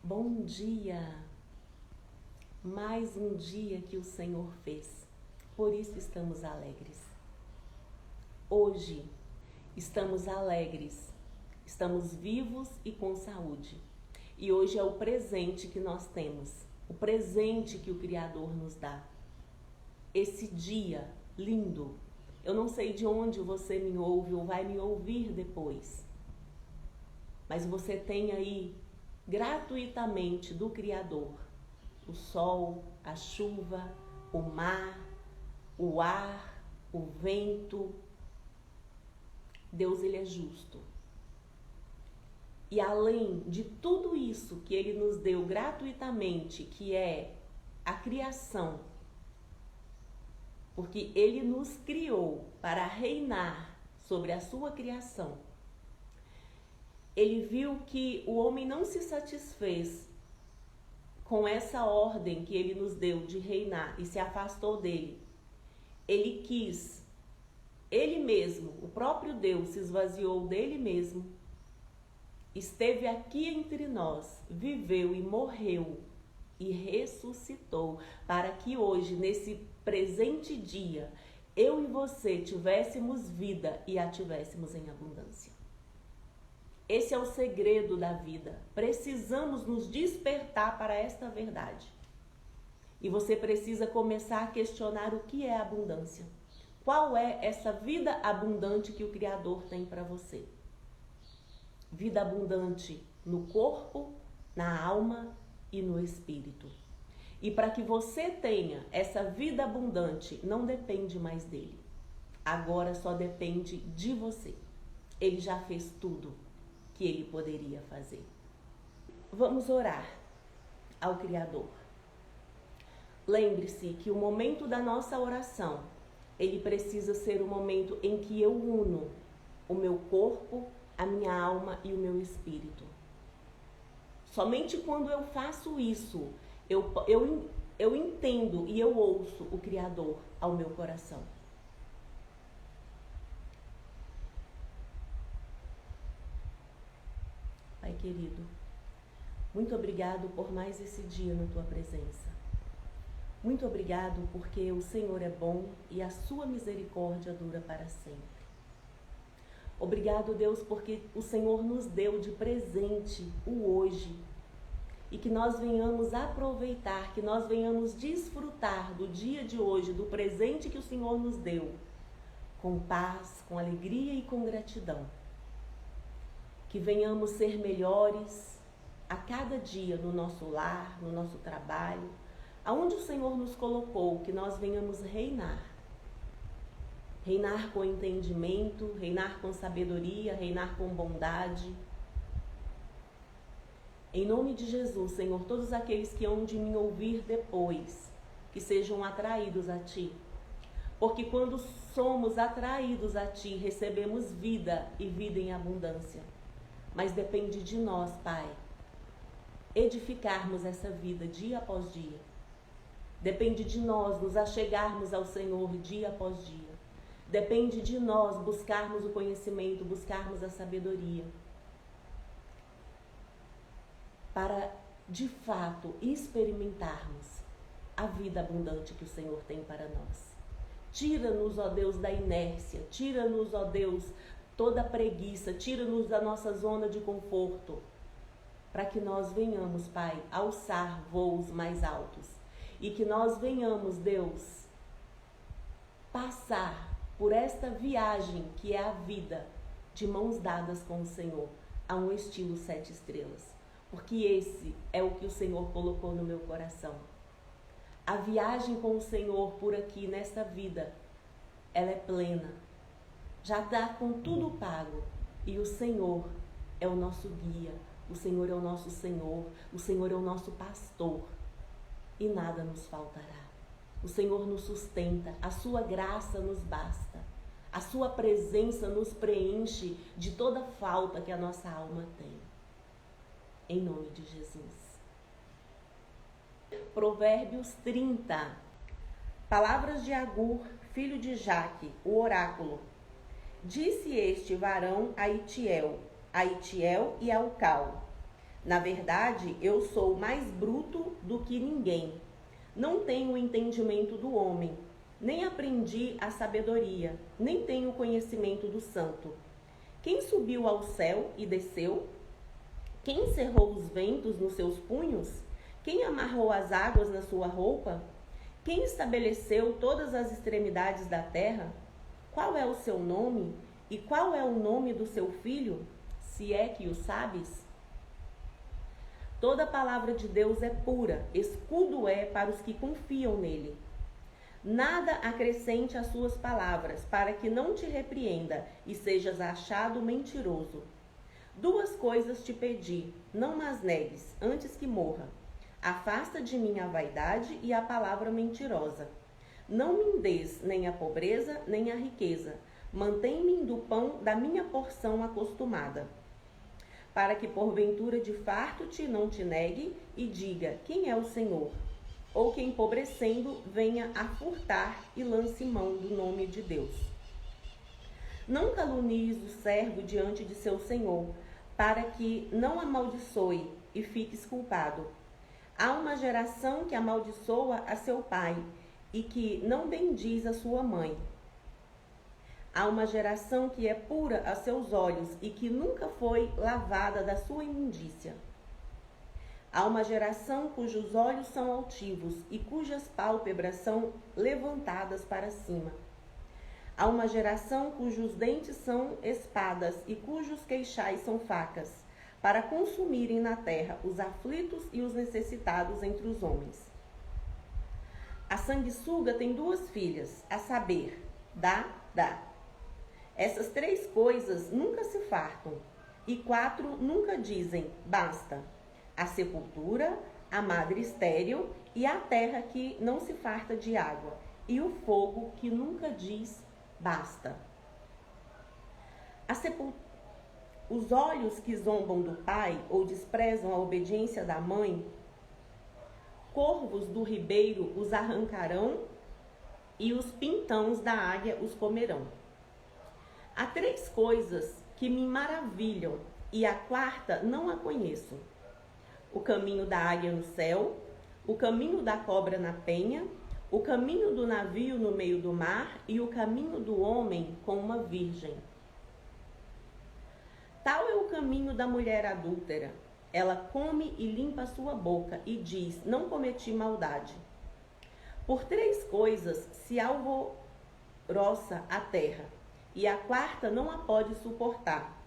Bom dia! Mais um dia que o Senhor fez, por isso estamos alegres. Hoje estamos alegres, estamos vivos e com saúde. E hoje é o presente que nós temos, o presente que o Criador nos dá. Esse dia lindo, eu não sei de onde você me ouve ou vai me ouvir depois, mas você tem aí gratuitamente do Criador o sol, a chuva, o mar, o ar, o vento. Deus, ele é justo. E além de tudo isso que ele nos deu gratuitamente, que é a criação, porque ele nos criou para reinar sobre a sua criação, ele viu que o homem não se satisfez com essa ordem que ele nos deu de reinar e se afastou dele. Ele quis, ele mesmo, o próprio Deus se esvaziou dele mesmo, esteve aqui entre nós, viveu e morreu e ressuscitou para que hoje, nesse presente dia, eu e você tivéssemos vida e a tivéssemos em abundância. Esse é o segredo da vida. Precisamos nos despertar para esta verdade. E você precisa começar a questionar o que é abundância. Qual é essa vida abundante que o Criador tem para você? Vida abundante no corpo, na alma e no espírito. E para que você tenha essa vida abundante, não depende mais dele. Agora só depende de você. Ele já fez tudo que ele poderia fazer. Vamos orar ao Criador. Lembre-se que o momento da nossa oração, ele precisa ser o momento em que eu uno o meu corpo, a minha alma e o meu espírito. Somente quando eu faço isso, eu entendo e eu ouço o Criador ao meu coração. Pai querido, muito obrigado por mais esse dia na tua presença. Muito obrigado porque o Senhor é bom e a sua misericórdia dura para sempre. Obrigado, Deus, porque o Senhor nos deu de presente o hoje e que nós venhamos aproveitar, que nós venhamos desfrutar do dia de hoje, do presente que o Senhor nos deu, com paz, com alegria e com gratidão. Que venhamos ser melhores a cada dia no nosso lar, no nosso trabalho, aonde o Senhor nos colocou, que nós venhamos reinar. Reinar com entendimento, reinar com sabedoria, reinar com bondade. Em nome de Jesus, Senhor, todos aqueles que hão de me ouvir depois, que sejam atraídos a Ti. Porque quando somos atraídos a Ti, recebemos vida e vida em abundância. Mas depende de nós, Pai, edificarmos essa vida dia após dia. Depende de nós nos achegarmos ao Senhor dia após dia. Depende de nós buscarmos o conhecimento, buscarmos a sabedoria. Para, de fato, experimentarmos a vida abundante que o Senhor tem para nós. Tira-nos, ó Deus, da inércia. Tira-nos, ó Deus, toda a preguiça, tira-nos da nossa zona de conforto, para que nós venhamos, Pai, alçar voos mais altos e que nós venhamos, Deus, passar por esta viagem que é a vida, de mãos dadas com o Senhor, a um estilo 7 estrelas, porque esse é o que o Senhor colocou no meu coração. A viagem com o Senhor por aqui, nesta vida, ela é plena. Já está com tudo pago e o Senhor é o nosso guia, o Senhor é o nosso Senhor, o Senhor é o nosso pastor e nada nos faltará. O Senhor nos sustenta, a sua graça nos basta, a sua presença nos preenche de toda falta que a nossa alma tem. Em nome de Jesus. Provérbios 30. Palavras de Agur, filho de Jaque, o oráculo. Disse este varão a Itiel e a Ucal: Na verdade, eu sou mais bruto do que ninguém. Não tenho o entendimento do homem, nem aprendi a sabedoria, nem tenho o conhecimento do santo. Quem subiu ao céu e desceu? Quem cerrou os ventos nos seus punhos? Quem amarrou as águas na sua roupa? Quem estabeleceu todas as extremidades da terra? Qual é o seu nome? E qual é o nome do seu filho? Se é que o sabes? Toda a palavra de Deus é pura, escudo é para os que confiam nele. Nada acrescente às suas palavras, para que não te repreenda e sejas achado mentiroso. 2 coisas te pedi, não mas negues, antes que morra. Afasta de mim a vaidade e a palavra mentirosa. Não me des nem a pobreza, nem a riqueza. Mantém-me do pão da minha porção acostumada. Para que porventura de farto-te não te negue e diga, quem é o Senhor? Ou que empobrecendo venha a furtar e lance mão do nome de Deus. Não calunies o servo diante de seu senhor, para que não amaldiçoe e fiques culpado. Há uma geração que amaldiçoa a seu pai e que não bendiz a sua mãe. Há uma geração que é pura a seus olhos e que nunca foi lavada da sua imundícia. Há uma geração cujos olhos são altivos e cujas pálpebras são levantadas para cima. Há uma geração cujos dentes são espadas e cujos queixais são facas, para consumirem na terra os aflitos e os necessitados entre os homens. A sanguessuga tem 2 filhas, a saber, dá. Essas 3 coisas nunca se fartam, e 4 nunca dizem, basta. A sepultura, a madre estéril e a terra que não se farta de água, e o fogo que nunca diz, basta. Os olhos que zombam do pai ou desprezam a obediência da mãe, corvos do ribeiro os arrancarão e os pintãos da águia os comerão. Há 3 coisas que me maravilham e a 4ª não a conheço. O caminho da águia no céu, o caminho da cobra na penha, o caminho do navio no meio do mar e o caminho do homem com uma virgem. Tal é o caminho da mulher adúltera. Ela come e limpa a sua boca e diz, não cometi maldade. Por 3 coisas se alvoroça a terra, e a 4ª não a pode suportar.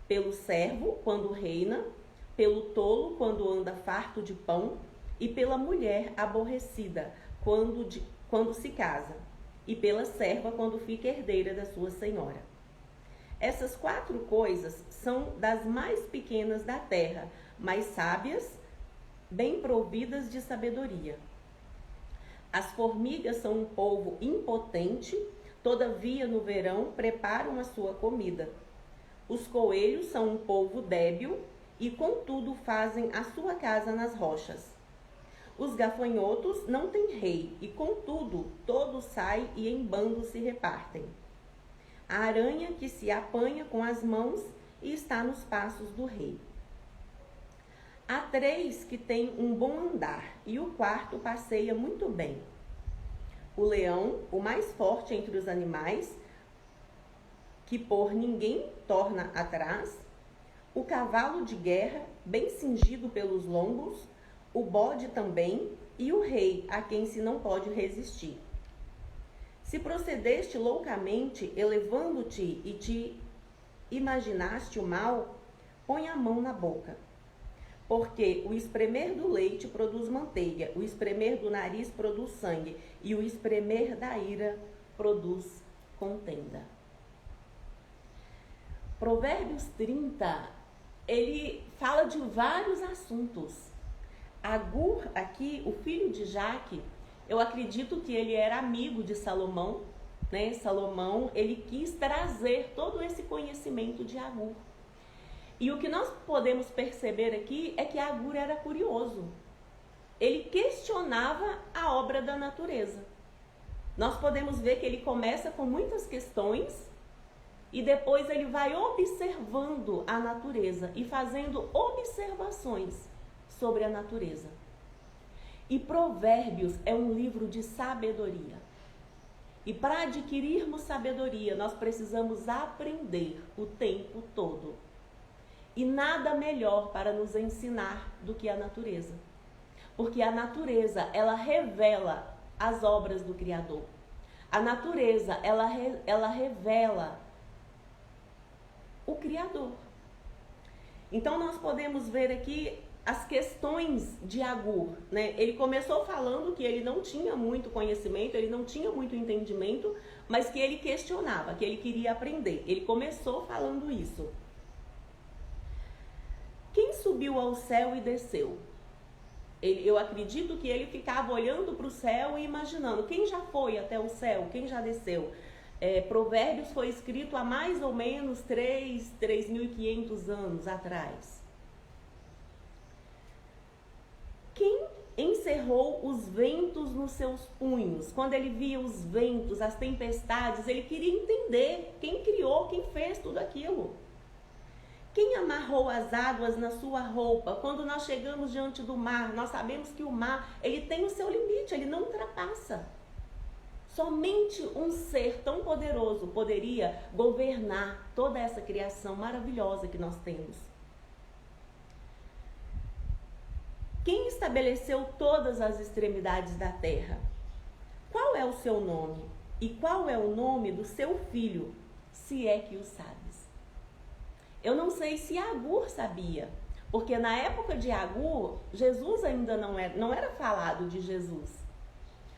Pelo servo, quando reina, pelo tolo, quando anda farto de pão, e pela mulher aborrecida, quando se casa, e pela serva, quando fica herdeira da sua senhora. Essas 4 coisas são das mais pequenas da terra, mas sábias, bem providas de sabedoria. As formigas são um povo impotente, todavia no verão preparam a sua comida. Os coelhos são um povo débil e contudo fazem a sua casa nas rochas. Os gafanhotos não têm rei e contudo todos saem e em bando se repartem. A aranha que se apanha com as mãos e está nos passos do rei. Há 3 que têm um bom andar e o 4º passeia muito bem. O leão, o mais forte entre os animais, que por ninguém torna atrás. O cavalo de guerra, bem cingido pelos lombos. O bode também e o rei, a quem se não pode resistir. Se procedeste loucamente, elevando-te e te imaginaste o mal, põe a mão na boca. Porque o espremer do leite produz manteiga, o espremer do nariz produz sangue, e o espremer da ira produz contenda. Provérbios 30, ele fala de vários assuntos. Agur, aqui, o filho de Jaque, eu acredito que ele era amigo de Salomão, né? Salomão, ele quis trazer todo esse conhecimento de Agur. E o que nós podemos perceber aqui é que Agur era curioso. Ele questionava a obra da natureza. Nós podemos ver que ele começa com muitas questões e depois ele vai observando a natureza e fazendo observações sobre a natureza. E Provérbios é um livro de sabedoria. E para adquirirmos sabedoria, nós precisamos aprender o tempo todo. E nada melhor para nos ensinar do que a natureza. Porque a natureza, ela revela as obras do Criador. A natureza, ela revela o Criador. Então nós podemos ver aqui as questões de Agur, né? Ele começou falando que ele não tinha muito conhecimento, ele não tinha muito entendimento, mas que ele questionava, que ele queria aprender. Ele começou falando isso. Quem subiu ao céu e desceu? Eu acredito que ele ficava olhando para o céu e imaginando quem já foi até o céu, quem já desceu. Provérbios foi escrito há mais ou menos 3.500 anos atrás. Quem encerrou os ventos nos seus punhos? Quando ele via os ventos, as tempestades, ele queria entender quem criou, quem fez tudo aquilo. Quem amarrou as águas na sua roupa? Quando nós chegamos diante do mar, nós sabemos que o mar, ele tem o seu limite, ele não ultrapassa. Somente um ser tão poderoso poderia governar toda essa criação maravilhosa que nós temos. Quem estabeleceu todas as extremidades da terra? Qual é o seu nome? E qual é o nome do seu filho, se é que o sabes? Eu não sei se Agur sabia, porque na época de Agur, Jesus ainda não era falado de Jesus.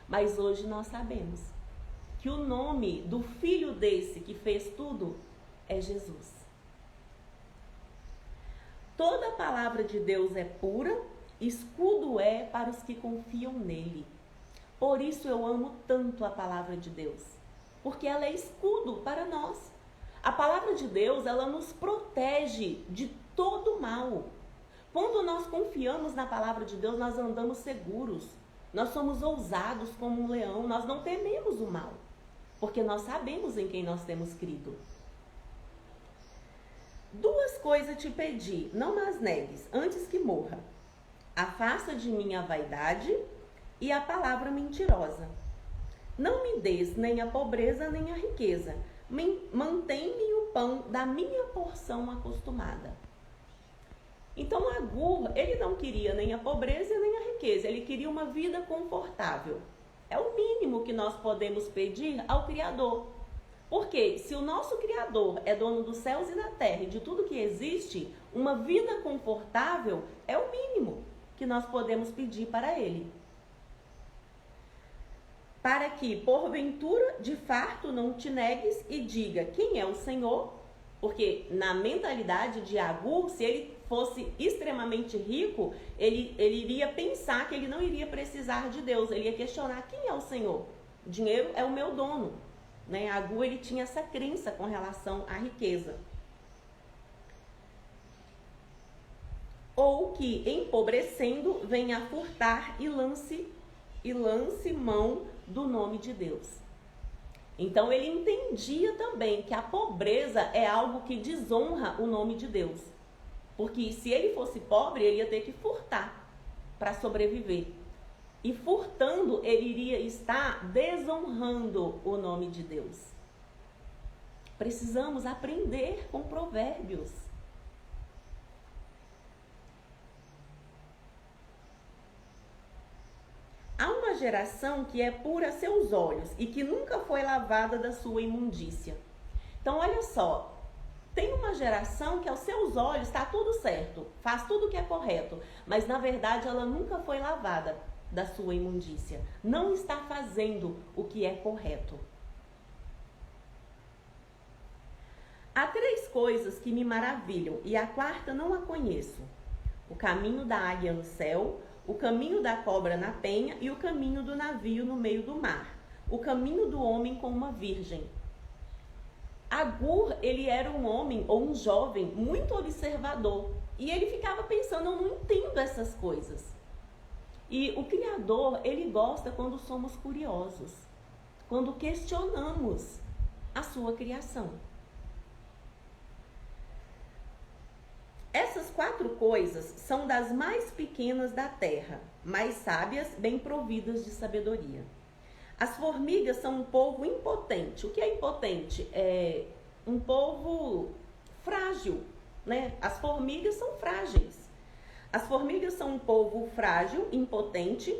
Mas hoje nós sabemos que o nome do filho desse que fez tudo é Jesus. Toda a palavra de Deus é pura, escudo é para os que confiam nele. Por isso eu amo tanto a palavra de Deus, porque ela é escudo para nós. A palavra de Deus, ela nos protege de todo mal. Quando nós confiamos na palavra de Deus, nós andamos seguros. Nós somos ousados como um leão, nós não tememos o mal, porque nós sabemos em quem nós temos crido. 2 coisas te pedi, não as negues, antes que morra. Afasta de mim a vaidade e a palavra mentirosa. Não me des nem a pobreza nem a riqueza. Mantém-me o pão da minha porção acostumada. Então Agur, ele não queria nem a pobreza nem a riqueza, ele queria uma vida confortável. É o mínimo que nós podemos pedir ao Criador. Porque se o nosso Criador é dono dos céus e da terra e de tudo que existe, uma vida confortável é o mínimo que nós podemos pedir para ele. Para que, porventura, de farto não te negues e diga quem é o Senhor, porque na mentalidade de Agur, se ele fosse extremamente rico, ele iria pensar que ele não iria precisar de Deus, ele ia questionar quem é o Senhor. O dinheiro é o meu dono, né? Agur, ele tinha essa crença com relação à riqueza. Ou que, empobrecendo, venha a furtar e lance mão do nome de Deus. Então ele entendia também que a pobreza é algo que desonra o nome de Deus. Porque se ele fosse pobre, ele ia ter que furtar para sobreviver. E furtando, ele iria estar desonrando o nome de Deus. Precisamos aprender com Provérbios. Há uma geração que é pura a seus olhos e que nunca foi lavada da sua imundícia. Então, olha só, tem uma geração que aos seus olhos está tudo certo, faz tudo o que é correto, mas na verdade ela nunca foi lavada da sua imundícia, não está fazendo o que é correto. Há 3 coisas que me maravilham e a 4ª não a conheço: o caminho da águia no céu, o caminho da cobra na penha e o caminho do navio no meio do mar, o caminho do homem com uma virgem. Agur, ele era um homem ou um jovem muito observador e ele ficava pensando, eu não entendo essas coisas. E o Criador, ele gosta quando somos curiosos, quando questionamos a sua criação. coisas são das mais pequenas da terra, mais sábias, bem providas de sabedoria. As formigas são um povo impotente. O que é impotente? É um povo frágil, né? As formigas são frágeis. As formigas são um povo frágil, impotente,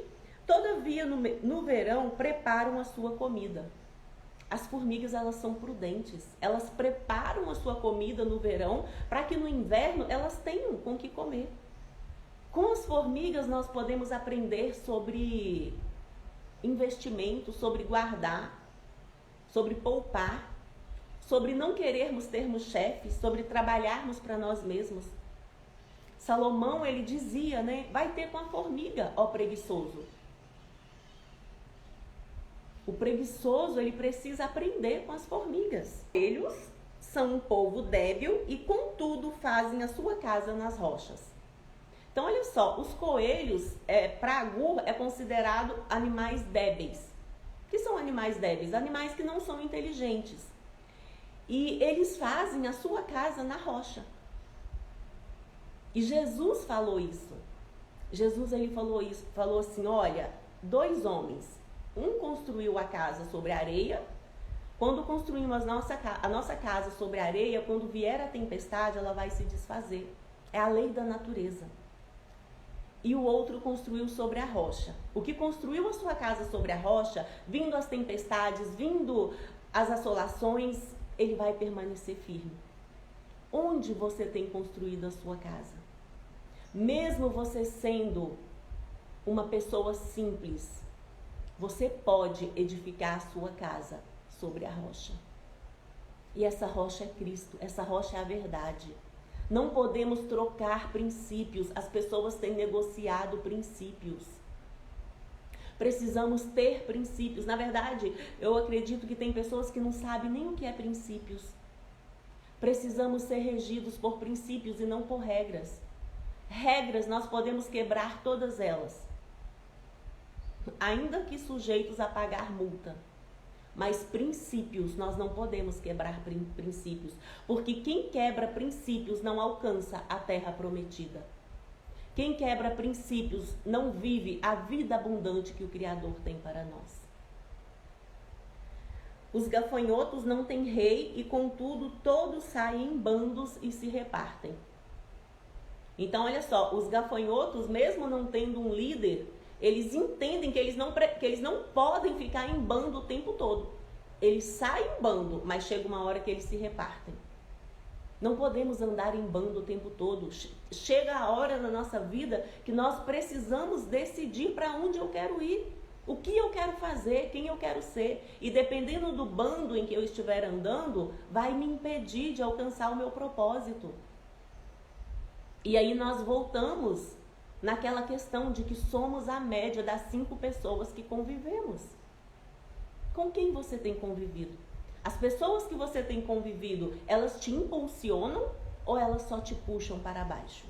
todavia no verão preparam a sua comida. As formigas, elas são prudentes, elas preparam a sua comida no verão para que no inverno elas tenham com o que comer. Com as formigas nós podemos aprender sobre investimento, sobre guardar, sobre poupar, sobre não querermos termos chefes, sobre trabalharmos para nós mesmos. Salomão, ele dizia, né? Vai ter com a formiga, ó preguiçoso. O preguiçoso, ele precisa aprender com as formigas. Eles são um povo débil e, contudo, fazem a sua casa nas rochas. Então, olha só, os coelhos, para Agur, é considerado animais débeis. O que são animais débeis? Animais que não são inteligentes. E eles fazem a sua casa na rocha. E Jesus falou isso. Jesus, ele falou isso, falou assim, olha, 2 homens, um construiu a casa sobre a areia. Quando construímos a nossa casa sobre a areia, quando vier a tempestade, ela vai se desfazer. É a lei da natureza. E o outro construiu sobre a rocha. O que construiu a sua casa sobre a rocha, vindo as tempestades, vindo as assolações, ele vai permanecer firme. Onde você tem construído a sua casa? Mesmo você sendo uma pessoa simples, você pode edificar a sua casa sobre a rocha. E essa rocha é Cristo, essa rocha é a verdade. Não podemos trocar princípios, as pessoas têm negociado princípios. Precisamos ter princípios. Na verdade, eu acredito que tem pessoas que não sabem nem o que é princípios. Precisamos ser regidos por princípios e não por regras. Regras nós podemos quebrar todas elas, ainda que sujeitos a pagar multa. Mas princípios, nós não podemos quebrar princípios, porque quem quebra princípios não alcança a terra prometida. Quem quebra princípios não vive a vida abundante que o Criador tem para nós. Os gafanhotos não têm rei e, contudo, todos saem em bandos e se repartem. Então, olha só, os gafanhotos, mesmo não tendo um líder, eles entendem que eles não podem ficar em bando o tempo todo. Eles saem em bando, mas chega uma hora que eles se repartem. Não podemos andar em bando o tempo todo. Chega a hora na nossa vida que nós precisamos decidir para onde eu quero ir, o que eu quero fazer, quem eu quero ser. E dependendo do bando em que eu estiver andando, vai me impedir de alcançar o meu propósito. E aí nós voltamos naquela questão de que somos a média das 5 pessoas que convivemos. Com quem você tem convivido? As pessoas que você tem convivido, elas te impulsionam ou elas só te puxam para baixo?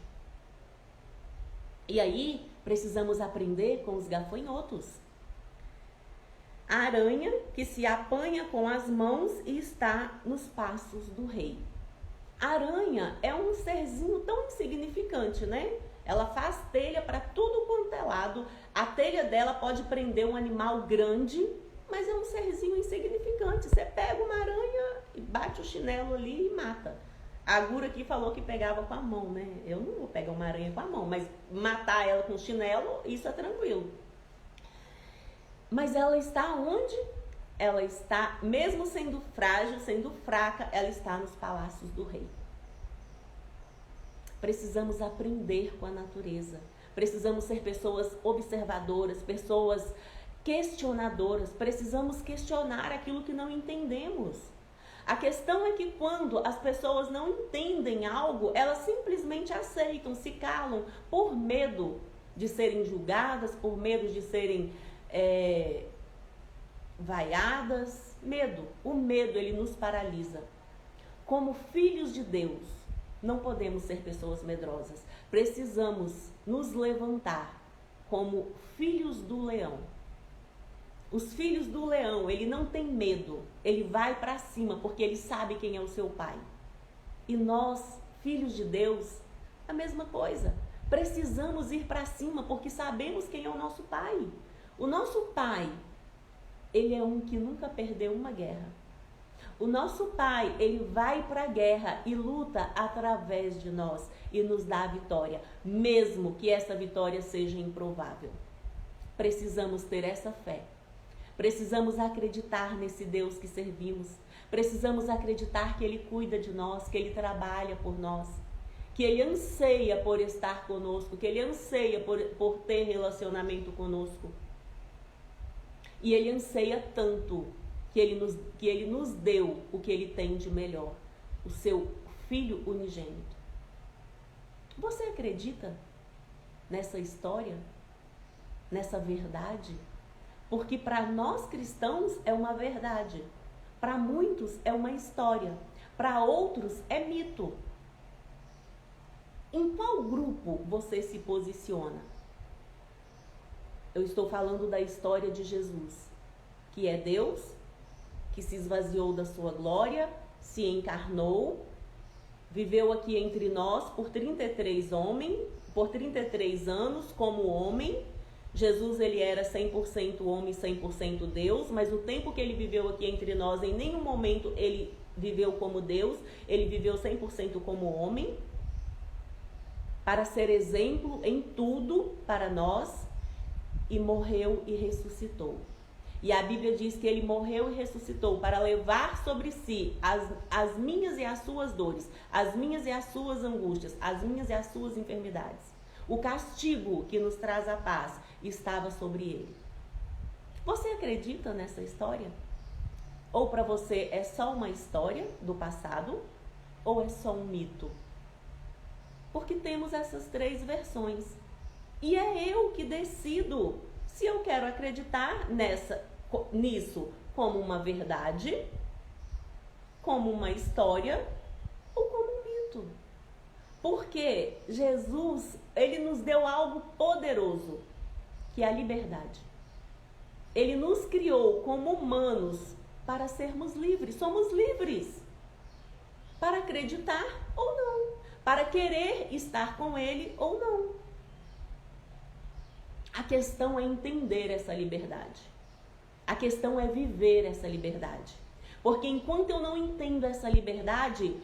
E aí, precisamos aprender com os gafanhotos. A aranha que se apanha com as mãos e está nos passos do rei. A aranha é um serzinho tão insignificante, né? Ela faz telha para tudo quanto é lado. A telha dela pode prender um animal grande, mas é um serzinho insignificante. Você pega uma aranha e bate o chinelo ali e mata. A Gura aqui falou que pegava com a mão, né? Eu não vou pegar uma aranha com a mão, mas matar ela com chinelo, isso é tranquilo. Mas ela está onde? Ela está, mesmo sendo frágil, sendo fraca, ela está nos palácios do rei. Precisamos aprender com a natureza. Precisamos ser pessoas observadoras, pessoas questionadoras. Precisamos questionar aquilo que não entendemos. A questão é que quando as pessoas não entendem algo, elas simplesmente aceitam, se calam por medo de serem julgadas, por medo de serem vaiadas. Medo. O medo, ele nos paralisa. Como filhos de Deus, não podemos ser pessoas medrosas. Precisamos nos levantar como filhos do leão. Os filhos do leão, ele não tem medo. Ele vai para cima porque ele sabe quem é o seu pai. E nós, filhos de Deus, A mesma coisa. Precisamos ir para cima porque sabemos quem é o nosso Pai. O nosso Pai, ele é um que nunca perdeu uma guerra. O nosso Pai, ele vai para a guerra e luta através de nós e nos dá a vitória, mesmo que essa vitória seja improvável. Precisamos ter essa fé. Precisamos acreditar nesse Deus que servimos. Precisamos acreditar que Ele cuida de nós, que Ele trabalha por nós, que Ele anseia por estar conosco, que Ele anseia por ter relacionamento conosco. E Ele anseia tanto que ele nos deu o que Ele tem de melhor, o seu Filho unigênito. Você acredita nessa história? Nessa verdade? Porque para nós cristãos é uma verdade. Para muitos é uma história. Para outros é mito. Em qual grupo você se posiciona? Eu estou falando da história de Jesus, que é Deus, que se esvaziou da sua glória, se encarnou, viveu aqui entre nós por 33 anos como homem. Jesus, ele era 100% homem, 100% Deus, mas o tempo que ele viveu aqui entre nós, em nenhum momento ele viveu como Deus, ele viveu 100% como homem, para ser exemplo em tudo para nós, e morreu e ressuscitou. E a Bíblia diz que ele morreu e ressuscitou para levar sobre si as minhas e as suas dores, as minhas e as suas angústias, as minhas e as suas enfermidades. O castigo que nos traz a paz estava sobre ele. Você acredita nessa história? Ou para você é só uma história do passado, ou é só um mito? Porque temos essas três versões. E é eu que decido se eu quero acreditar nisso como uma verdade, como uma história ou como um mito. Porque Jesus, ele nos deu algo poderoso, que é a liberdade. Ele nos criou como humanos para sermos livres. Somos livres para acreditar ou não, para querer estar com ele ou não. A questão é entender essa liberdade. A questão é viver essa liberdade. Porque enquanto eu não entendo essa liberdade,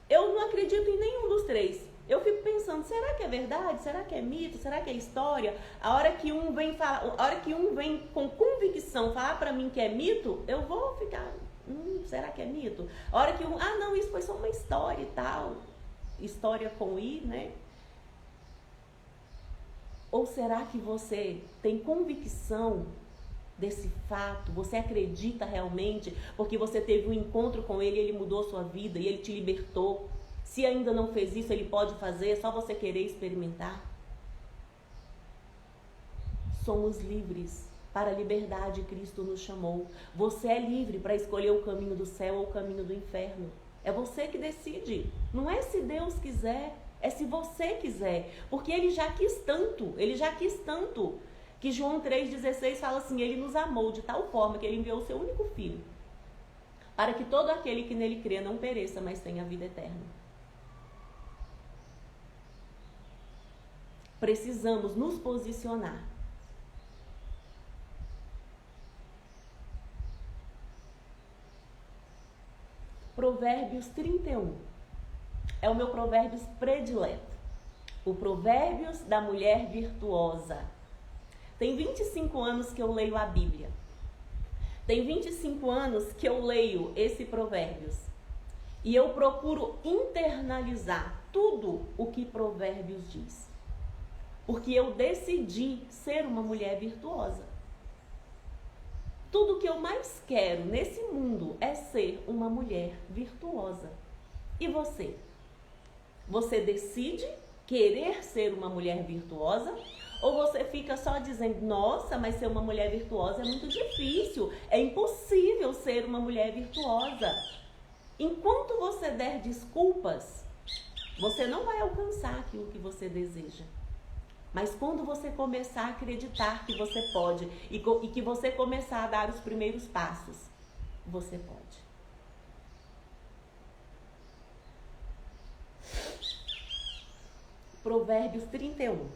eu não acredito em nenhum dos três. Eu fico pensando, será que é verdade? Será que é mito? Será que é história? A hora que um vem com convicção falar para mim que é mito, eu vou ficar, será que é mito? A hora que não, isso foi só uma história e tal. História com I, né? Ou será que você tem convicção desse fato? Você acredita realmente porque você teve um encontro com ele, ele mudou sua vida e ele te libertou? Se ainda não fez isso, ele pode fazer, é só você querer experimentar. Somos livres. Para a liberdade Cristo nos chamou. Você é livre para escolher o caminho do céu ou o caminho do inferno. É você que decide. Não é se Deus quiser, é se você quiser. Porque ele já quis tanto, que João 3,16 fala assim, ele nos amou de tal forma que ele enviou o seu único filho, para que todo aquele que nele crê não pereça, mas tenha a vida eterna. Precisamos nos posicionar. Provérbios 31 é o meu provérbios predileto. O Provérbios da mulher virtuosa. Tem 25 anos que eu leio a Bíblia. Tem 25 anos que eu leio esse Provérbios. E eu procuro internalizar tudo o que Provérbios diz. Porque eu decidi ser uma mulher virtuosa. Tudo que eu mais quero nesse mundo é ser uma mulher virtuosa. E você? Você decide querer ser uma mulher virtuosa? Ou você fica só dizendo, nossa, mas ser uma mulher virtuosa é muito difícil, é impossível ser uma mulher virtuosa. Enquanto você der desculpas, você não vai alcançar aquilo que você deseja. Mas quando você começar a acreditar que você pode e que você começar a dar os primeiros passos, você pode. Provérbios 31.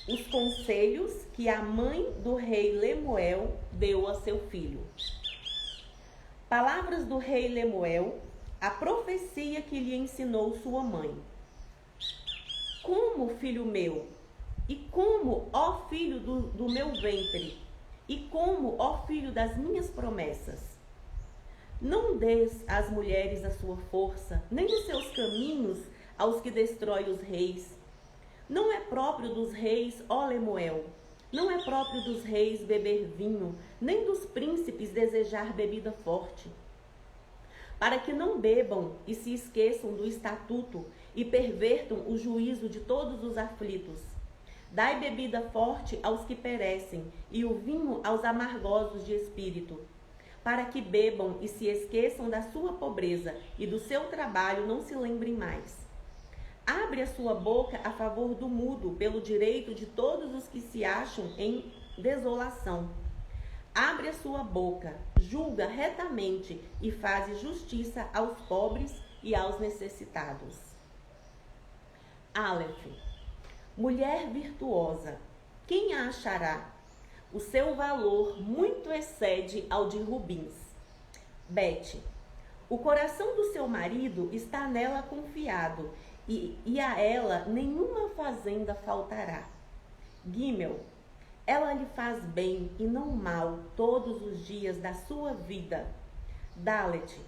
Os conselhos que a mãe do rei Lemuel deu a seu filho. Palavras do rei Lemuel, a profecia que lhe ensinou sua mãe. Como, filho meu, e como, ó filho do meu ventre, e como, ó filho das minhas promessas. Não des às mulheres a sua força, nem os seus caminhos aos que destrói os reis. Não é próprio dos reis, ó Lemuel, não é próprio dos reis beber vinho, nem dos príncipes desejar bebida forte. Para que não bebam e se esqueçam do estatuto e pervertam o juízo de todos os aflitos. Dai bebida forte aos que perecem e o vinho aos amargosos de espírito, para que bebam e se esqueçam da sua pobreza e do seu trabalho não se lembrem mais. Abre a sua boca a favor do mudo, pelo direito de todos os que se acham em desolação. Abre a sua boca, julga retamente e faz justiça aos pobres e aos necessitados. Aleph. Mulher virtuosa, quem a achará? O seu valor muito excede ao de rubins. Bet. O coração do seu marido está nela confiado, e a ela nenhuma fazenda faltará. Gimel. Ela lhe faz bem e não mal todos os dias da sua vida. Dalet.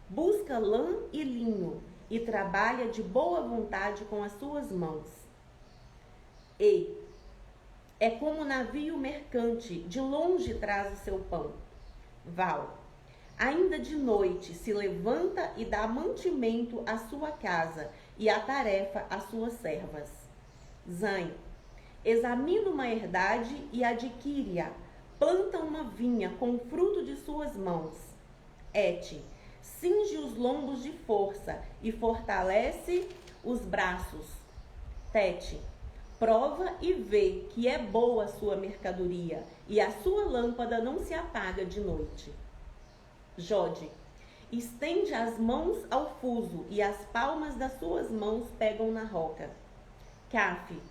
Busca lã e linho e trabalha de boa vontade com as suas mãos. E. É como navio mercante, de longe traz o seu pão. Val. Ainda de noite se levanta e dá mantimento à sua casa e a tarefa às suas servas. Zain. Examina uma herdade e adquire-a. Planta uma vinha com o fruto de suas mãos. Et. Cinge os lombos de força e fortalece os braços. Tet. Prova e vê que é boa a sua mercadoria e a sua lâmpada não se apaga de noite. Jode. Estende as mãos ao fuso e as palmas das suas mãos pegam na roca. Caf.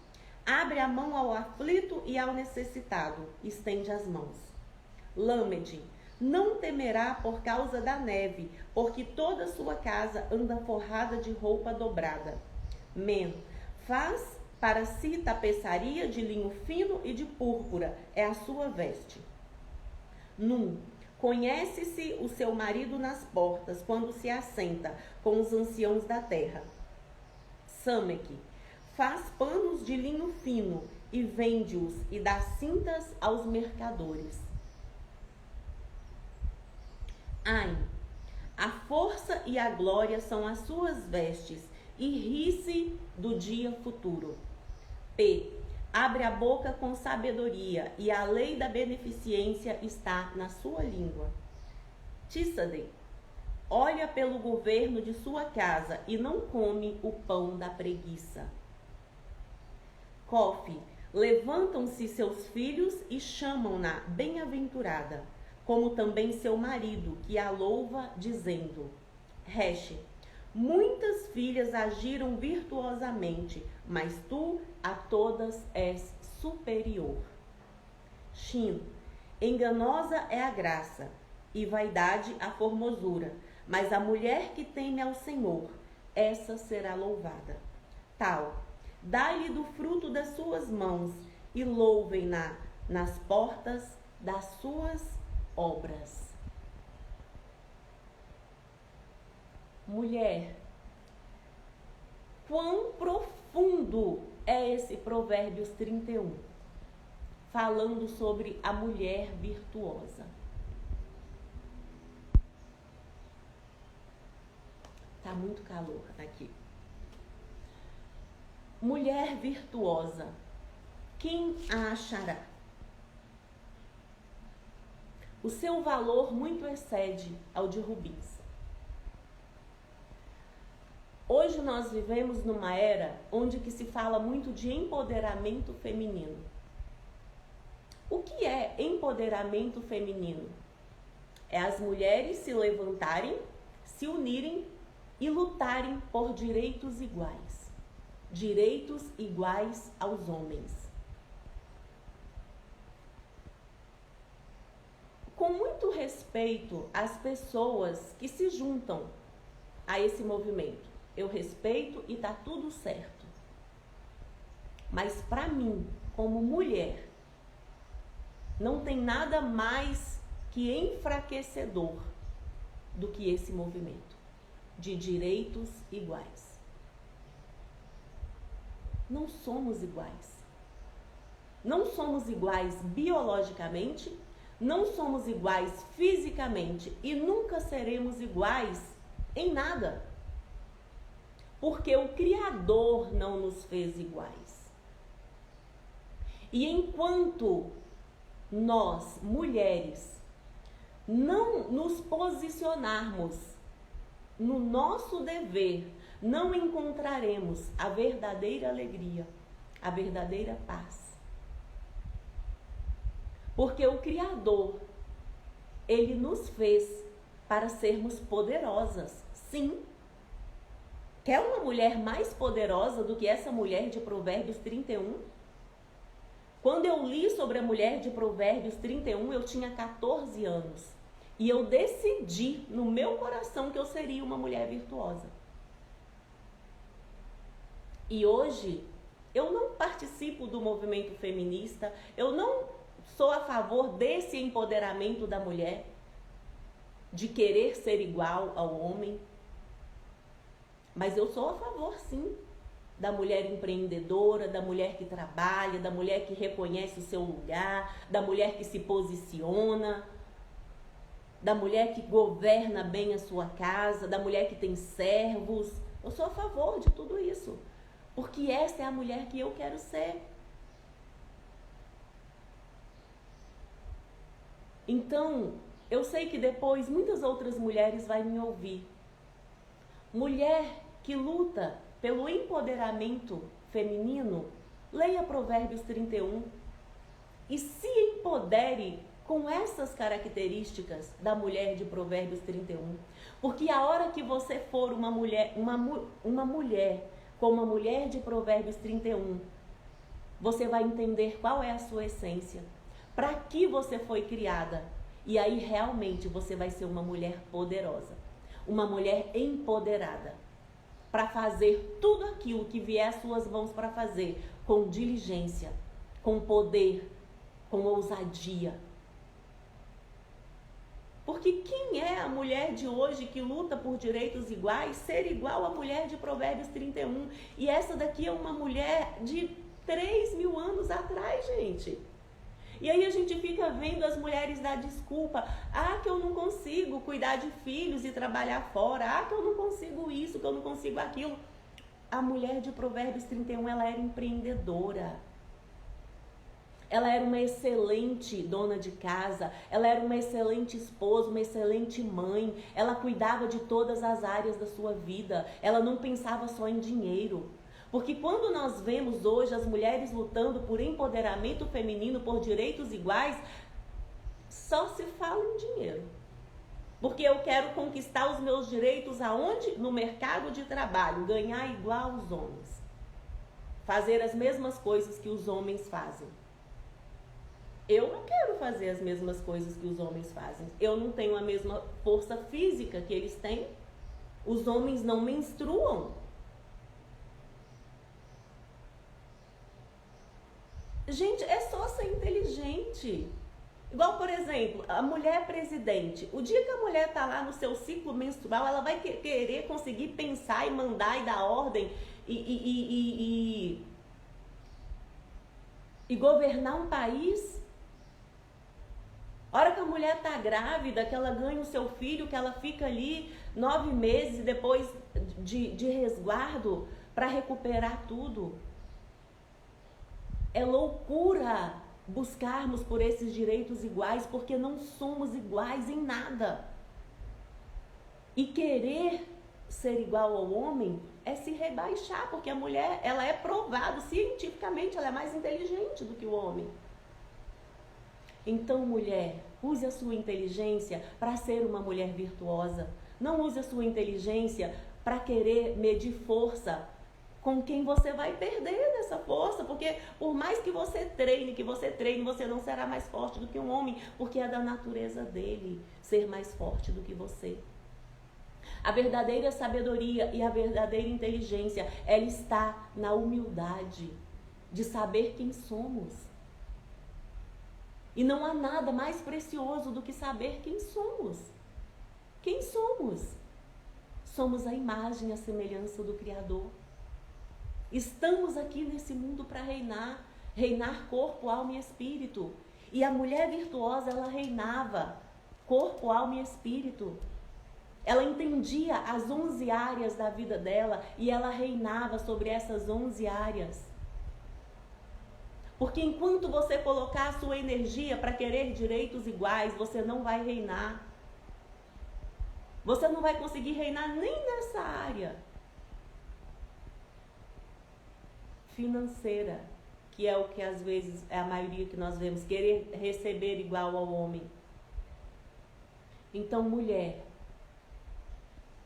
Abre a mão ao aflito e ao necessitado, estende as mãos. Lâmede. Não temerá por causa da neve, porque toda a sua casa anda forrada de roupa dobrada. Men. Faz para si tapeçaria de linho fino e de púrpura, é a sua veste. Num. Conhece-se o seu marido nas portas, quando se assenta com os anciãos da terra. Samek. Faz panos de linho fino e vende-os e dá cintas aos mercadores. Ain. A força e a glória são as suas vestes e ri-se do dia futuro. P. Abre a boca com sabedoria e a lei da beneficência está na sua língua. Tissade. Olha pelo governo de sua casa e não come o pão da preguiça. Cof. Levantam-se seus filhos e chamam-na bem-aventurada, como também seu marido, que a louva, dizendo: Resh. Muitas filhas agiram virtuosamente, mas tu a todas és superior. Shin. Enganosa é a graça, e vaidade a formosura, mas a mulher que teme ao Senhor, essa será louvada. Tal. Dá-lhe do fruto das suas mãos, e louvem-na nas portas das suas obras. Mulher, quão profundo é esse Provérbios 31, falando sobre a mulher virtuosa. Tá muito calor aqui. Mulher virtuosa, quem a achará? O seu valor muito excede ao de rubins. Hoje nós vivemos numa era onde que se fala muito de empoderamento feminino. O que é empoderamento feminino? É as mulheres se levantarem, se unirem e lutarem por direitos iguais. direitos iguais aos homens. Com muito respeito às pessoas que se juntam a esse movimento. Eu respeito e tá tudo certo. Mas para mim, como mulher, não tem nada mais que enfraquecedor do que esse movimento de direitos iguais. Não somos iguais. Não somos iguais biologicamente, não somos iguais fisicamente e nunca seremos iguais em nada. Porque o Criador não nos fez iguais. E enquanto nós, mulheres, não nos posicionarmos no nosso dever, não encontraremos a verdadeira alegria, a verdadeira paz. Porque o Criador, Ele nos fez para sermos poderosas. Sim. Quer uma mulher mais poderosa do que essa mulher de Provérbios 31? Quando eu li sobre a mulher de Provérbios 31, eu tinha 14 anos. E eu decidi no meu coração que eu seria uma mulher virtuosa. E hoje, eu não participo do movimento feminista, eu não sou a favor desse empoderamento da mulher, de querer ser igual ao homem. Mas eu sou a favor, sim, da mulher empreendedora, da mulher que trabalha, da mulher que reconhece o seu lugar, da mulher que se posiciona, da mulher que governa bem a sua casa, da mulher que tem servos. Eu sou a favor de tudo isso, porque essa é a mulher que eu quero ser. Então, eu sei que depois muitas outras mulheres vão me ouvir. Mulher que luta pelo empoderamento feminino, leia Provérbios 31 e se empodere com essas características da mulher de Provérbios 31. Porque a hora que você for uma mulher como a mulher de Provérbios 31, você vai entender qual é a sua essência, para que você foi criada. E aí realmente você vai ser uma mulher poderosa, uma mulher empoderada, para fazer tudo aquilo que vier às suas mãos para fazer, com diligência, com poder, com ousadia. Porque quem é a mulher de hoje que luta por direitos iguais, ser igual à mulher de Provérbios 31? E essa daqui é uma mulher de 3.000 anos atrás, gente. E aí a gente fica vendo as mulheres dar desculpa. Ah, que eu não consigo cuidar de filhos e trabalhar fora. Ah, que eu não consigo isso, que eu não consigo aquilo. A mulher de Provérbios 31, ela era empreendedora. Ela era uma excelente dona de casa. Ela era uma excelente esposa, uma excelente mãe. Ela cuidava de todas as áreas da sua vida. Ela não pensava só em dinheiro. Porque quando nós vemos hoje as mulheres lutando por empoderamento feminino, por direitos iguais, só se fala em dinheiro. Porque eu quero conquistar os meus direitos aonde? No mercado de trabalho, ganhar igual aos homens. Fazer as mesmas coisas que os homens fazem. Eu não quero fazer as mesmas coisas que os homens fazem. Eu não tenho a mesma força física que eles têm. Os homens não menstruam. Gente, é só ser inteligente. Igual, por exemplo, a mulher presidente. O dia que a mulher tá lá no seu ciclo menstrual, ela vai querer conseguir pensar e mandar e dar ordem e governar um país. A hora que a mulher tá grávida, que ela ganha o seu filho, que ela fica ali 9 meses e depois de resguardo para recuperar tudo. É loucura buscarmos por esses direitos iguais, porque não somos iguais em nada. E querer ser igual ao homem é se rebaixar, porque a mulher, ela é provado cientificamente, ela é mais inteligente do que o homem. Então, mulher, use a sua inteligência para ser uma mulher virtuosa. Não use a sua inteligência para querer medir força com quem você vai perder dessa força, porque por mais que você treine, você não será mais forte do que um homem, porque é da natureza dele ser mais forte do que você. A verdadeira sabedoria e a verdadeira inteligência, ela está na humildade de saber quem somos. E não há nada mais precioso do que saber quem somos. Quem somos? Somos a imagem e a semelhança do Criador. Estamos aqui nesse mundo para reinar corpo, alma e espírito. E a mulher virtuosa, ela reinava corpo, alma e espírito. Ela entendia as 11 áreas da vida dela e ela reinava sobre essas 11 áreas. Porque enquanto você colocar a sua energia para querer direitos iguais, você não vai reinar. Você não vai conseguir reinar nem nessa área financeira, que é o que às vezes é a maioria que nós vemos, querer receber igual ao homem. Então, mulher,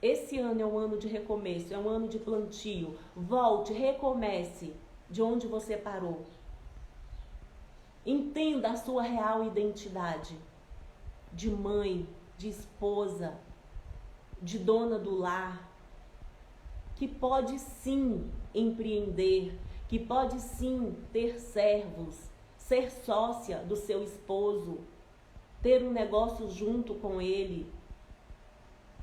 esse ano é um ano de recomeço, é um ano de plantio. Volte, recomece de onde você parou. Entenda a sua real identidade de mãe, de esposa, de dona do lar, que pode sim empreender, que pode sim ter servos, ser sócia do seu esposo, ter um negócio junto com ele.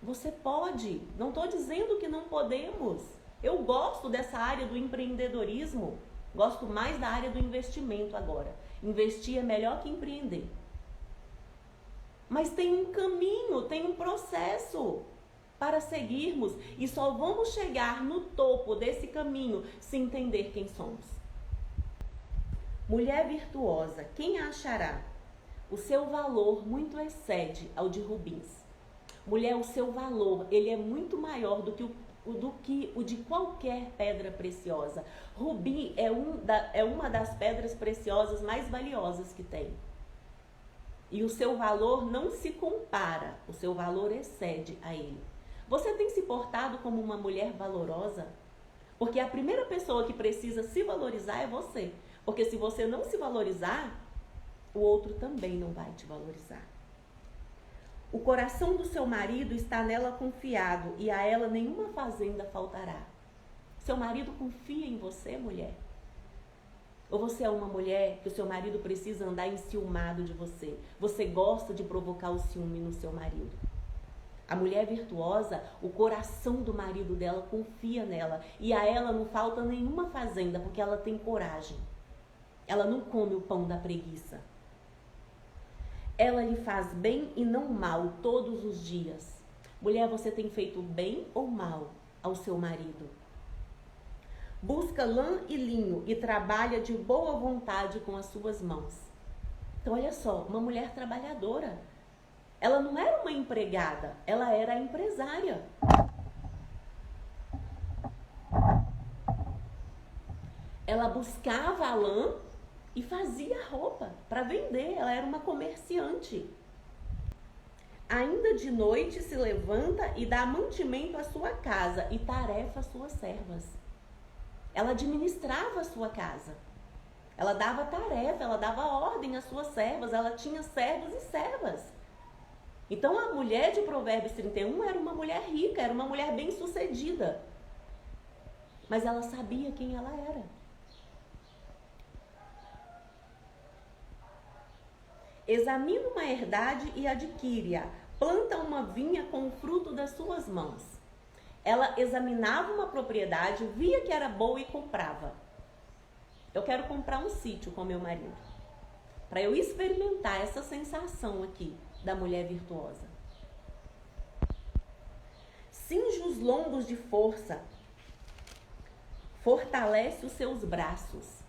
Você pode, não estou dizendo que não podemos. Eu gosto dessa área do empreendedorismo, gosto mais da área do investimento agora. Investir é melhor que empreender. Mas tem um caminho, tem um processo para seguirmos e só vamos chegar no topo desse caminho se entender quem somos. Mulher virtuosa, quem a achará? O seu valor muito excede ao de rubins. Mulher, o seu valor, ele é muito maior do que o de qualquer pedra preciosa. Rubi é uma das pedras preciosas mais valiosas que tem. E o seu valor não se compara, o seu valor excede a ele. Você tem se portado como uma mulher valorosa? Porque a primeira pessoa que precisa se valorizar é você. Porque se você não se valorizar, o outro também não vai te valorizar. O coração do seu marido está nela confiado e a ela nenhuma fazenda faltará. Seu marido confia em você, mulher? Ou você é uma mulher que o seu marido precisa andar enciumado de você? Você gosta de provocar o ciúme no seu marido? A mulher virtuosa, o coração do marido dela confia nela e a ela não falta nenhuma fazenda porque ela tem coragem. Ela não come o pão da preguiça. Ela lhe faz bem e não mal todos os dias. Mulher, você tem feito bem ou mal ao seu marido? Busca lã e linho e trabalha de boa vontade com as suas mãos. Então, olha só, uma mulher trabalhadora. Ela não era uma empregada, ela era a empresária. Ela buscava a lã e fazia roupa para vender. Ela era uma comerciante. Ainda de noite se levanta e dá mantimento à sua casa e tarefa às suas servas. Ela administrava a sua casa. Ela dava tarefa, ela dava ordem às suas servas. Ela tinha servos e servas. Então a mulher de Provérbios 31 era uma mulher rica, era uma mulher bem-sucedida. Mas ela sabia quem ela era. Examina uma herdade e adquire-a. Planta uma vinha com o fruto das suas mãos. Ela examinava uma propriedade, via que era boa e comprava. Eu quero comprar um sítio com meu marido, para eu experimentar essa sensação aqui da mulher virtuosa. Cinge os lombos de força, fortalece os seus braços.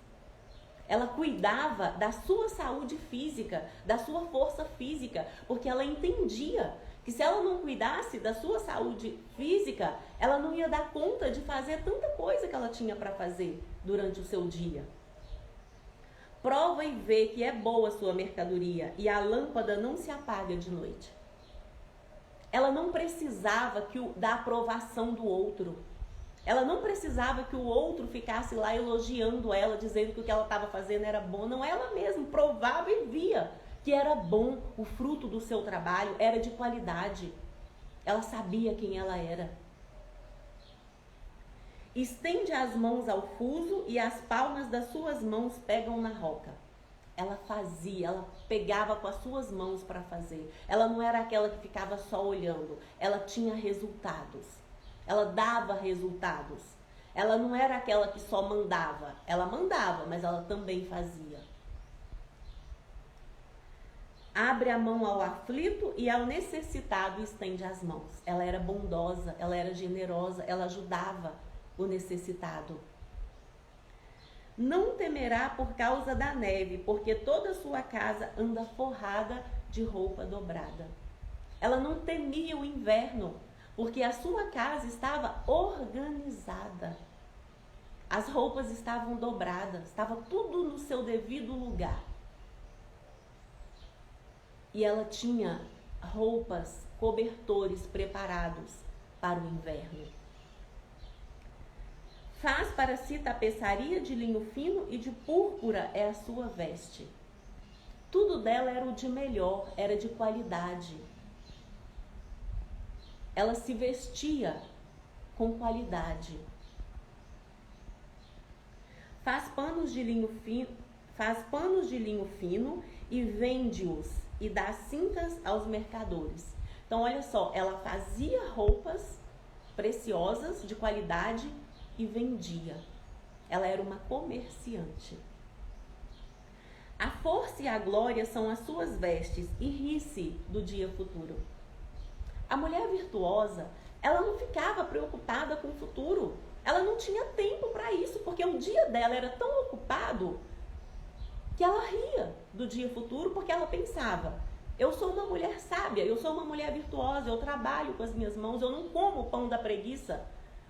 Ela cuidava da sua saúde física, da sua força física, porque ela entendia que se ela não cuidasse da sua saúde física, ela não ia dar conta de fazer tanta coisa que ela tinha para fazer durante o seu dia. Prova e vê que é boa a sua mercadoria e a lâmpada não se apaga de noite. Ela não precisava da aprovação do outro. Ela não precisava que o outro ficasse lá elogiando ela, dizendo que o que ela estava fazendo era bom. Não, ela mesma provava e via que era bom, o fruto do seu trabalho era de qualidade. Ela sabia quem ela era. Estende as mãos ao fuso e as palmas das suas mãos pegam na roca. Ela fazia, ela pegava com as suas mãos para fazer. Ela não era aquela que ficava só olhando. Ela tinha resultados. Ela dava resultados. Ela não era aquela que só mandava. Ela mandava, mas ela também fazia. Abre a mão ao aflito e ao necessitado estende as mãos. Ela era bondosa, ela era generosa, ela ajudava o necessitado. Não temerá por causa da neve, porque toda a sua casa anda forrada de roupa dobrada. Ela não temia o inverno, porque a sua casa estava organizada. As roupas estavam dobradas, estava tudo no seu devido lugar. E ela tinha roupas, cobertores preparados para o inverno. Faz para si tapeçaria de linho fino e de púrpura é a sua veste. Tudo dela era o de melhor, era de qualidade. Ela se vestia com qualidade. Faz panos de linho fino e vende-os e dá cintas aos mercadores. Então, olha só, ela fazia roupas preciosas, de qualidade, e vendia. Ela era uma comerciante. A força e a glória são as suas vestes, e ri-se do dia futuro. A mulher virtuosa, ela não ficava preocupada com o futuro. Ela não tinha tempo para isso, porque o dia dela era tão ocupado que ela ria do dia futuro, porque ela pensava: eu sou uma mulher sábia, eu sou uma mulher virtuosa, eu trabalho com as minhas mãos, eu não como o pão da preguiça.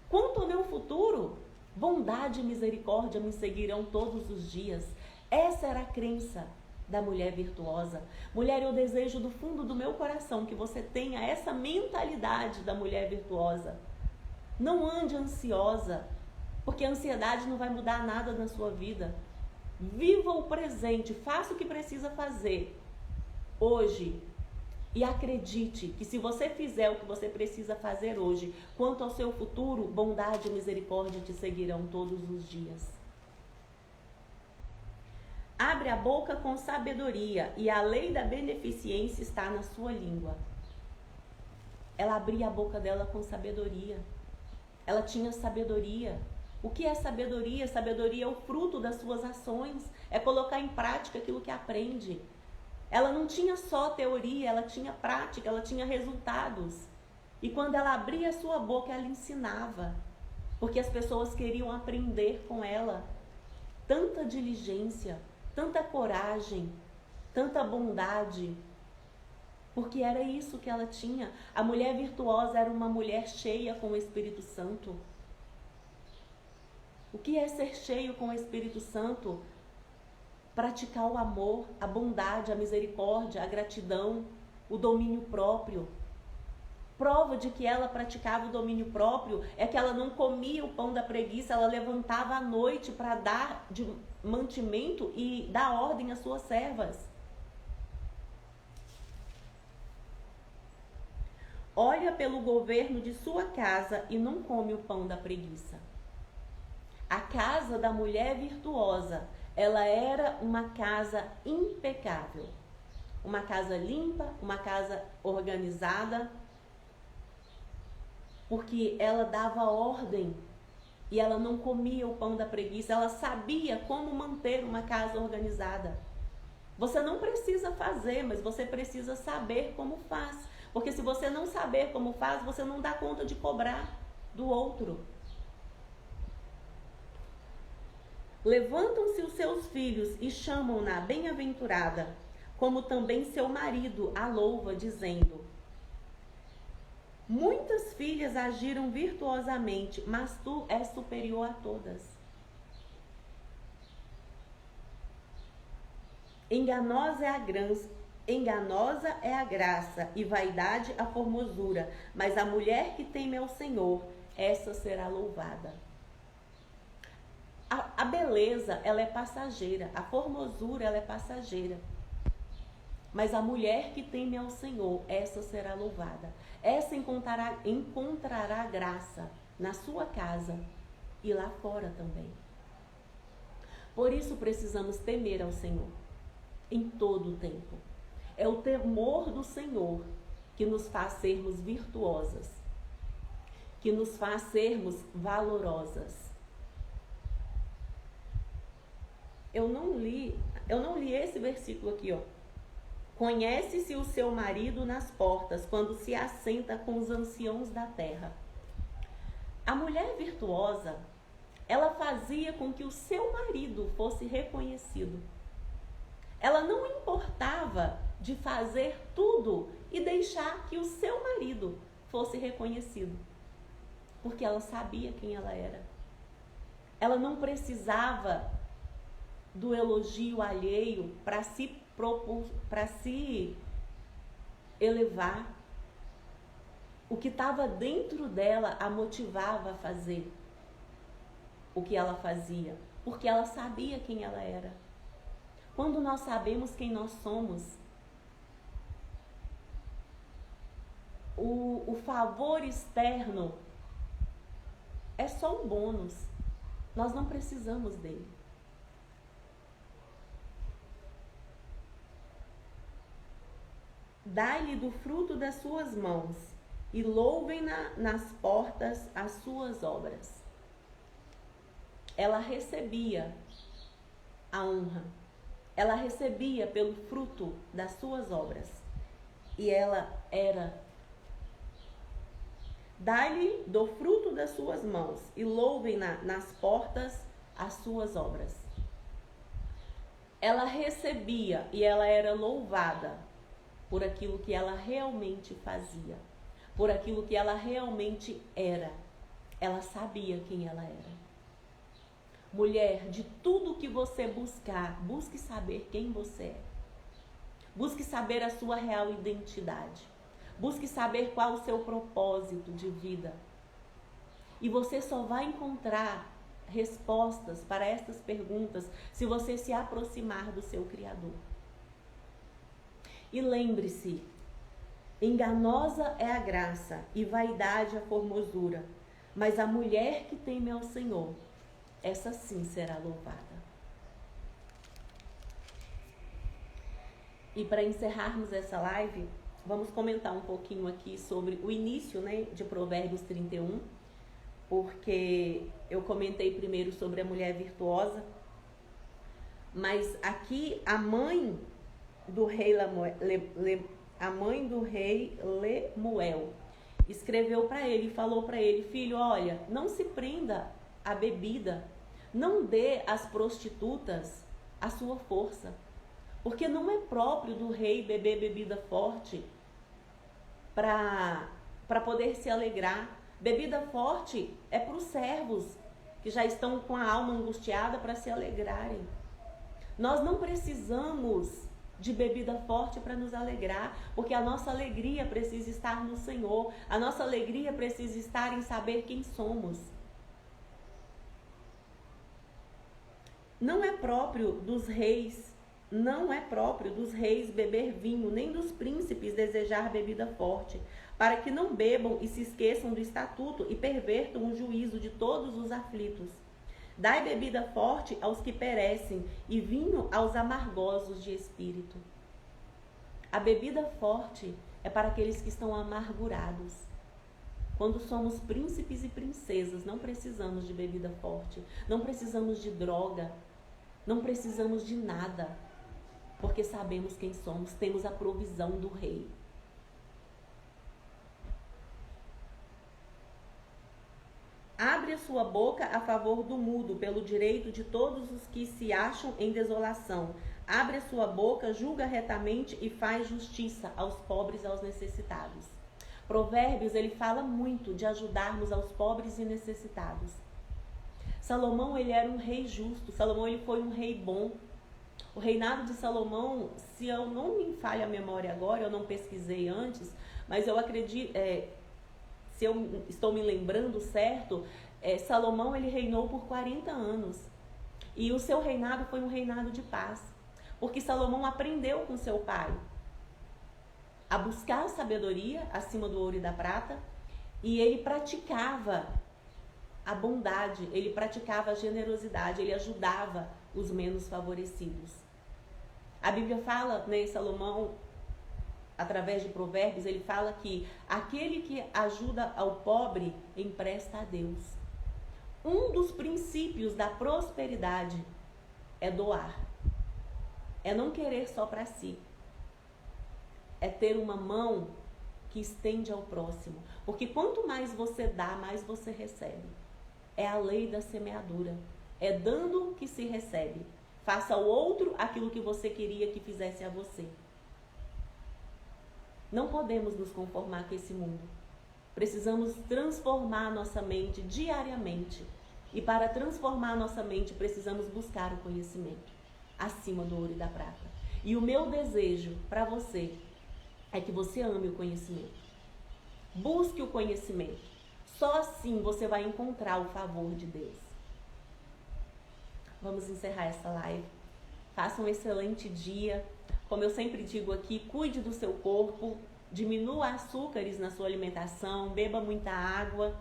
Quanto ao meu futuro, bondade e misericórdia me seguirão todos os dias. Essa era a crença da mulher virtuosa. Mulher, eu desejo do fundo do meu coração que você tenha essa mentalidade da mulher virtuosa. Não ande ansiosa, porque a ansiedade não vai mudar nada na sua vida. Viva o presente, faça o que precisa fazer hoje. E acredite que se você fizer o que você precisa fazer hoje, quanto ao seu futuro, bondade e misericórdia te seguirão todos os dias. Abre a boca com sabedoria e a lei da beneficência está na sua língua. Ela abria a boca dela com sabedoria. Ela tinha sabedoria. O que é sabedoria? Sabedoria é o fruto das suas ações, é colocar em prática aquilo que aprende. Ela não tinha só teoria, ela tinha prática, ela tinha resultados. E quando ela abria a sua boca, ela ensinava. Porque as pessoas queriam aprender com ela. Tanta diligência, tanta coragem, tanta bondade. Porque era isso que ela tinha. A mulher virtuosa era uma mulher cheia com o Espírito Santo. O que é ser cheio com o Espírito Santo? Praticar o amor, a bondade, a misericórdia, a gratidão, o domínio próprio. Prova de que ela praticava o domínio próprio é que ela não comia o pão da preguiça, ela levantava à noite para dar de mantimento e dar ordem às suas servas. Olha pelo governo de sua casa e não come o pão da preguiça. A casa da mulher virtuosa, ela era uma casa impecável. Uma casa limpa, uma casa organizada, porque ela dava ordem e ela não comia o pão da preguiça, ela sabia como manter uma casa organizada. Você não precisa fazer, mas você precisa saber como faz, porque se você não saber como faz, você não dá conta de cobrar do outro. Levantam-se os seus filhos e chamam-na bem-aventurada, como também seu marido a louva, dizendo: muitas filhas agiram virtuosamente, mas tu és superior a todas. Enganosa é a graça e vaidade a formosura, mas a mulher que teme ao Senhor, essa será louvada. A beleza, ela é passageira, a formosura, ela é passageira. Mas a mulher que teme ao Senhor, essa será louvada. Essa encontrará graça na sua casa e lá fora também. Por isso precisamos temer ao Senhor em todo o tempo. É o temor do Senhor que nos faz sermos virtuosas, que nos faz sermos valorosas. Eu não li esse versículo aqui, ó. Conhece-se o seu marido nas portas, quando se assenta com os anciãos da terra. A mulher virtuosa, ela fazia com que o seu marido fosse reconhecido. Ela não importava de fazer tudo e deixar que o seu marido fosse reconhecido, porque ela sabia quem ela era. Ela não precisava do elogio alheio para se elevar. O que estava dentro dela a motivava a fazer o que ela fazia, porque ela sabia quem ela era. Quando nós sabemos quem nós somos, o favor externo é só um bônus. Nós não precisamos dele. Dai-lhe do fruto das suas mãos e louvem nas portas as suas obras. Ela recebia a honra. Ela recebia pelo fruto das suas obras. E ela era. Dai-lhe do fruto das suas mãos e louvem nas portas as suas obras. Ela recebia e ela era louvada por aquilo que ela realmente fazia, por aquilo que ela realmente era. Ela sabia quem ela era. Mulher, de tudo que você buscar, busque saber quem você é. Busque saber a sua real identidade. Busque saber qual o seu propósito de vida. E você só vai encontrar respostas para estas perguntas se você se aproximar do seu Criador. E lembre-se, enganosa é a graça e vaidade a formosura, mas a mulher que teme ao Senhor, essa sim será louvada. E para encerrarmos essa live, vamos comentar um pouquinho aqui sobre o início, de Provérbios 31, porque eu comentei primeiro sobre a mulher virtuosa, mas aqui a mãe do rei Lemuel escreveu para ele e falou para ele: filho, olha, não se prenda à bebida, não dê às prostitutas a sua força, porque não é próprio do rei beber bebida forte para poder se alegrar. Bebida forte é para os servos que já estão com a alma angustiada para se alegrarem. Nós não precisamos de bebida forte para nos alegrar, porque a nossa alegria precisa estar no Senhor, a nossa alegria precisa estar em saber quem somos. Não é próprio dos reis beber vinho, nem dos príncipes desejar bebida forte, para que não bebam e se esqueçam do estatuto e pervertam o juízo de todos os aflitos. Dai bebida forte aos que perecem e vinho aos amargosos de espírito. A bebida forte é para aqueles que estão amargurados. Quando somos príncipes e princesas, não precisamos de bebida forte, não precisamos de droga, não precisamos de nada, porque sabemos quem somos, temos a provisão do rei. Abre a sua boca a favor do mudo, pelo direito de todos os que se acham em desolação. Abre a sua boca, julga retamente e faz justiça aos pobres e aos necessitados. Provérbios, ele fala muito de ajudarmos aos pobres e necessitados. Salomão, ele era um rei justo. Salomão, ele foi um rei bom. O reinado de Salomão, se eu não me falha a memória agora, eu não pesquisei antes, mas eu acredito... se eu estou me lembrando certo, Salomão ele reinou por 40 anos. E o seu reinado foi um reinado de paz. Porque Salomão aprendeu com seu pai a buscar a sabedoria acima do ouro e da prata. E ele praticava a bondade, ele praticava a generosidade, ele ajudava os menos favorecidos. A Bíblia fala, né, em Salomão, através de Provérbios, ele fala que aquele que ajuda ao pobre empresta a Deus. Um dos princípios da prosperidade é doar. É não querer só para si. É ter uma mão que estende ao próximo. Porque quanto mais você dá, mais você recebe. É a lei da semeadura. É dando que se recebe. Faça ao outro aquilo que você queria que fizesse a você. Não podemos nos conformar com esse mundo. Precisamos transformar nossa mente diariamente. E para transformar nossa mente, precisamos buscar o conhecimento acima do ouro e da prata. E o meu desejo para você é que você ame o conhecimento. Busque o conhecimento. Só assim você vai encontrar o favor de Deus. Vamos encerrar essa live. Faça um excelente dia. Como eu sempre digo aqui, cuide do seu corpo, diminua açúcares na sua alimentação, beba muita água,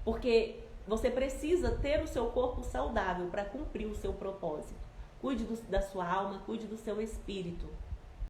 porque você precisa ter o seu corpo saudável para cumprir o seu propósito. Cuide da sua alma, cuide do seu espírito.